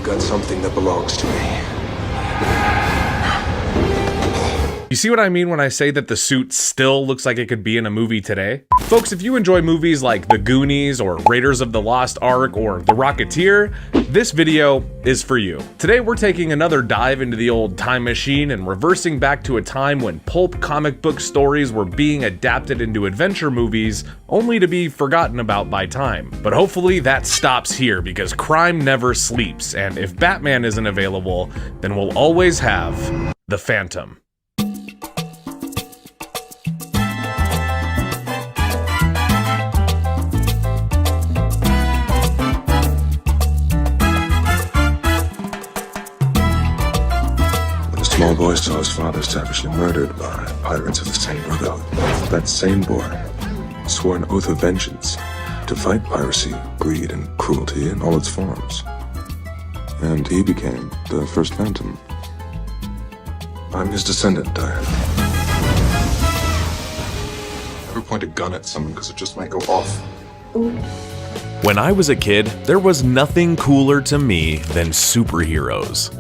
got something that belongs to me. You see what I mean when I say that the suit still looks like it could be in a movie today? Folks, if you enjoy movies like The Goonies or Raiders of the Lost Ark or The Rocketeer, this video is for you. Today we're taking another dive into the old time machine and reversing back to a time when pulp comic book stories were being adapted into adventure movies only to be forgotten about by time. But hopefully that stops here because crime never sleeps, and if Batman isn't available, then we'll always have the Phantom. Small boy saw his father savagely murdered by pirates of the same brotherhood. That same boy swore an oath of vengeance to fight piracy, greed, and cruelty in all its forms. And he became the first Phantom. I'm his descendant, Diane. Never point a gun at someone because it just might go off. When I was a kid, there was nothing cooler to me than superheroes.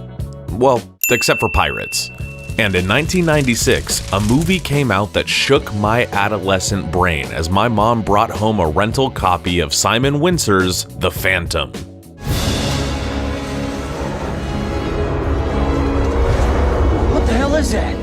Well, except for pirates. And in 1996, a movie came out that shook my adolescent brain as my mom brought home a rental copy of Simon Winsor's The Phantom. What the hell is that?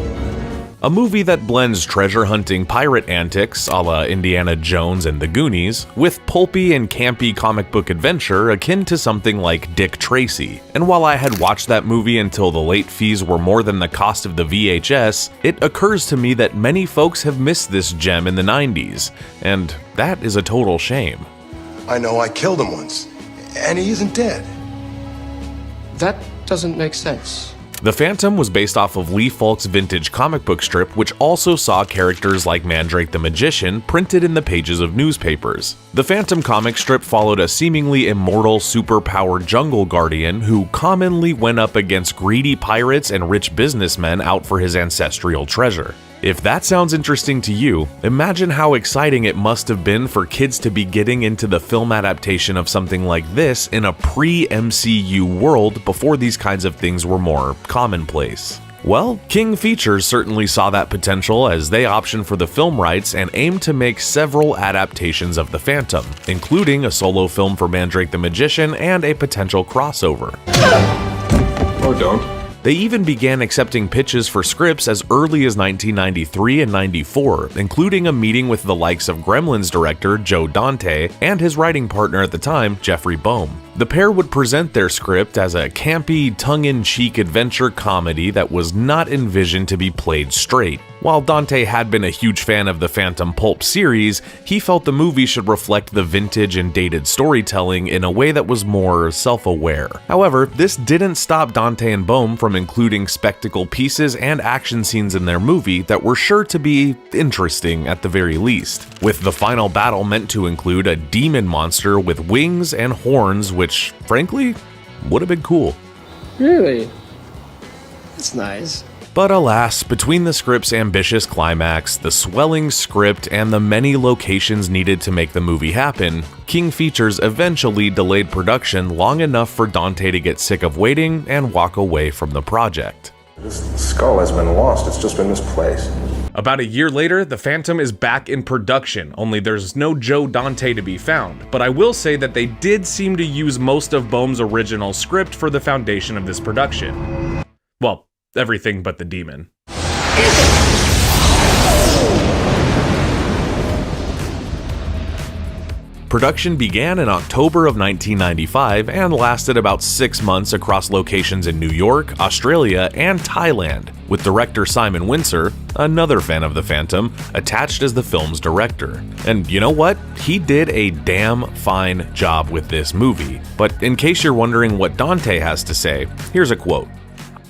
A movie that blends treasure-hunting pirate antics a la Indiana Jones and The Goonies with pulpy and campy comic book adventure akin to something like Dick Tracy. And while I had watched that movie until the late fees were more than the cost of the VHS, it occurs to me that many folks have missed this gem in the 90s, and that is a total shame. I know I killed him once, and he isn't dead. That doesn't make sense. The Phantom was based off of Lee Falk's vintage comic book strip, which also saw characters like Mandrake the Magician printed in the pages of newspapers. The Phantom comic strip followed a seemingly immortal, superpowered jungle guardian who commonly went up against greedy pirates and rich businessmen out for his ancestral treasure. If that sounds interesting to you, imagine how exciting it must have been for kids to be getting into the film adaptation of something like this in a pre-MCU world before these kinds of things were more commonplace. Well, King Features certainly saw that potential as they optioned for the film rights and aimed to make several adaptations of The Phantom, including a solo film for Mandrake the Magician and a potential crossover. Or don't. They even began accepting pitches for scripts as early as 1993 and 94, including a meeting with the likes of Gremlins director Joe Dante and his writing partner at the time, Jeffrey Boehm. The pair would present their script as a campy, tongue-in-cheek adventure comedy that was not envisioned to be played straight. While Dante had been a huge fan of the Phantom pulp series, he felt the movie should reflect the vintage and dated storytelling in a way that was more self-aware. However, this didn't stop Dante and Boehm from including spectacle pieces and action scenes in their movie that were sure to be interesting at the very least, with the final battle meant to include a demon monster with wings and horns, which, frankly, would have been cool. Really? That's nice. But alas, between the script's ambitious climax, the swelling script, and the many locations needed to make the movie happen, King Features eventually delayed production long enough for Dante to get sick of waiting and walk away from the project. This skull has been lost. It's just been misplaced. About a year later, The Phantom is back in production, only there's no Joe Dante to be found. But I will say that they did seem to use most of Boehm's original script for the foundation of this production. Well, everything but the demon. Production began in October of 1995 and lasted about 6 months across locations in New York, Australia, and Thailand, with director Simon Windsor, another fan of The Phantom, attached as the film's director. And you know what? He did a damn fine job with this movie. But in case you're wondering what Dante has to say, here's a quote.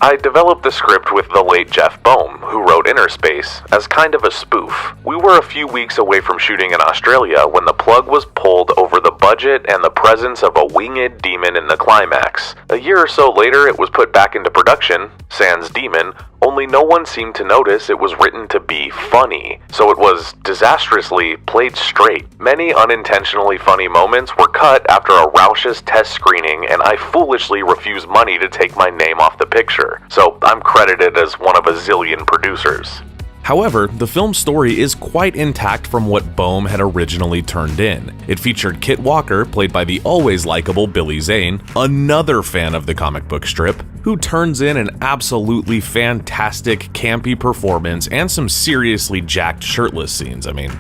I developed the script with the late Jeff Boehm, who wrote Inner Space, as kind of a spoof. We were a few weeks away from shooting in Australia when the plug was pulled over the budget and the presence of a winged demon in the climax. A year or so later, it was put back into production, sans demon, only no one seemed to notice it was written to be funny, so it was disastrously played straight. Many unintentionally funny moments were cut after a raucous test screening, and I foolishly refused money to take my name off the picture, so I'm credited as one of a zillion producers. However, the film's story is quite intact from what Boehm had originally turned in. It featured Kit Walker, played by the always likable Billy Zane, another fan of the comic book strip, who turns in an absolutely fantastic campy performance and some seriously jacked shirtless scenes. I mean,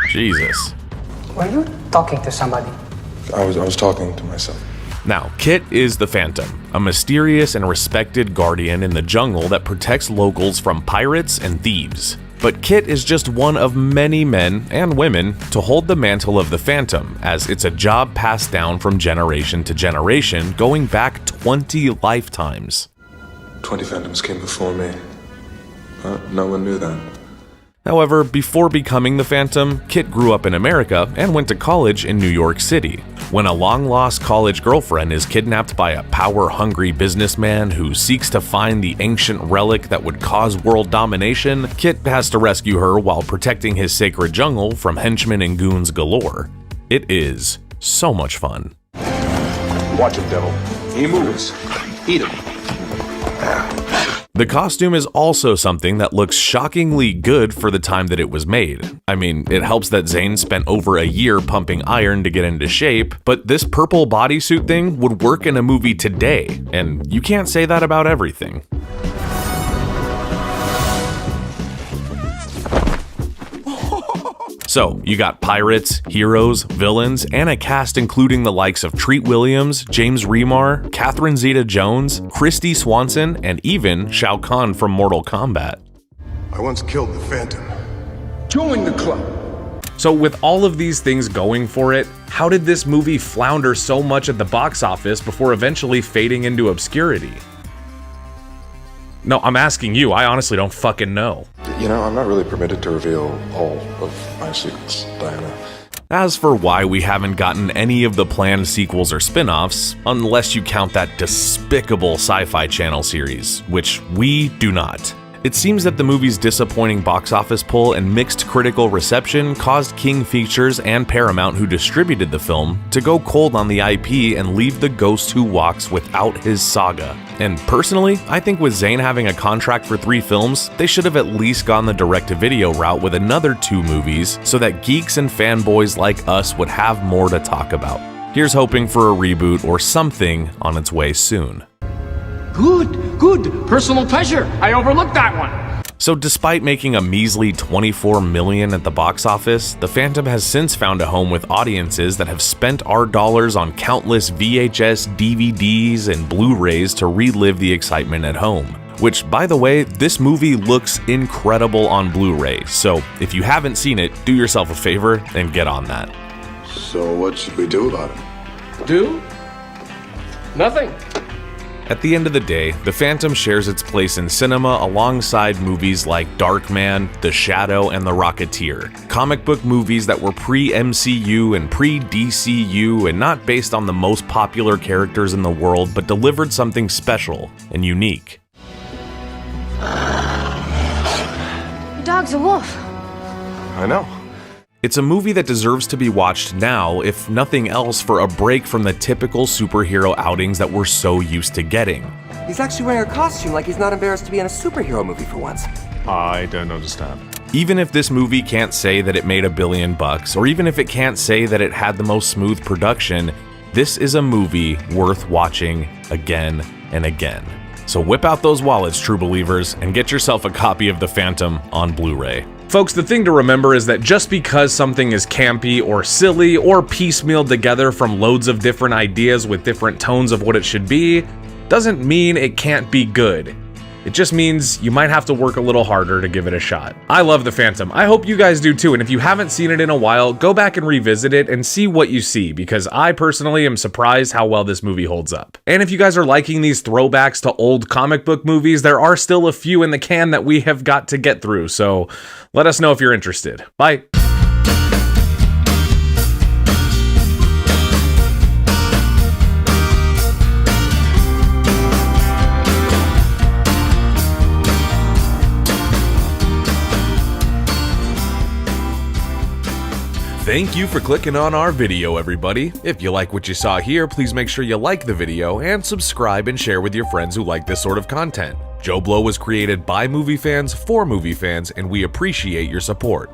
Jesus. Were you talking to somebody? I was talking to myself. Now, Kit is the Phantom, a mysterious and respected guardian in the jungle that protects locals from pirates and thieves. But Kit is just one of many men and women to hold the mantle of the Phantom, as it's a job passed down from generation to generation, going back 20 lifetimes. 20 Phantoms came before me, but no one knew that. However, before becoming the Phantom, Kit grew up in America and went to college in New York City. When a long-lost college girlfriend is kidnapped by a power-hungry businessman who seeks to find the ancient relic that would cause world domination, Kit has to rescue her while protecting his sacred jungle from henchmen and goons galore. It is so much fun. Watch him, devil. He moves. Eat him. The costume is also something that looks shockingly good for the time that it was made. I mean, it helps that Zane spent over a year pumping iron to get into shape, but this purple bodysuit thing would work in a movie today, and you can't say that about everything. So, you got pirates, heroes, villains, and a cast including the likes of Treat Williams, James Remar, Catherine Zeta-Jones, Christy Swanson, and even Shao Kahn from Mortal Kombat. I once killed the Phantom. Join the club. So with all of these things going for it, how did this movie flounder so much at the box office before eventually fading into obscurity? No, I'm asking you. I honestly don't fucking know. You know, I'm not really permitted to reveal all of my secrets, Diana. As for why we haven't gotten any of the planned sequels or spin-offs, unless you count that despicable Sci-Fi Channel series, which we do not. It seems that the movie's disappointing box office pull and mixed critical reception caused King Features and Paramount, who distributed the film, to go cold on the IP and leave The Ghost Who Walks without his saga. And personally, I think with Zane having a contract for 3 films, they should have at least gone the direct-to-video route with another 2 movies so that geeks and fanboys like us would have more to talk about. Here's hoping for a reboot or something on its way soon. Good. Personal pleasure. I overlooked that one. So despite making a measly $24 million at the box office, The Phantom has since found a home with audiences that have spent our dollars on countless VHS, DVDs, and Blu-rays to relive the excitement at home. Which, by the way, this movie looks incredible on Blu-ray, so if you haven't seen it, do yourself a favor and get on that. So what should we do about it? Do? Nothing. At the end of the day, The Phantom shares its place in cinema alongside movies like Darkman, The Shadow, and The Rocketeer. Comic book movies that were pre-MCU and pre-DCU and not based on the most popular characters in the world, but delivered something special and unique. Your dog's a wolf. I know. It's a movie that deserves to be watched now, if nothing else, for a break from the typical superhero outings that we're so used to getting. He's actually wearing a costume like he's not embarrassed to be in a superhero movie for once. I don't understand. Even if this movie can't say that it made $1 billion, or even if it can't say that it had the most smooth production, this is a movie worth watching again and again. So whip out those wallets, true believers, and get yourself a copy of The Phantom on Blu-ray. Folks, the thing to remember is that just because something is campy or silly or piecemealed together from loads of different ideas with different tones of what it should be, doesn't mean it can't be good. It just means you might have to work a little harder to give it a shot. I love The Phantom. I hope you guys do too, and if you haven't seen it in a while, go back and revisit it and see what you see, because I personally am surprised how well this movie holds up. And if you guys are liking these throwbacks to old comic book movies, there are still a few in the can that we have got to get through, so let us know if you're interested. Bye. Thank you for clicking on our video, everybody. If you like what you saw here, please make sure you like the video and subscribe and share with your friends who like this sort of content. JoBlo was created by movie fans for movie fans, and we appreciate your support.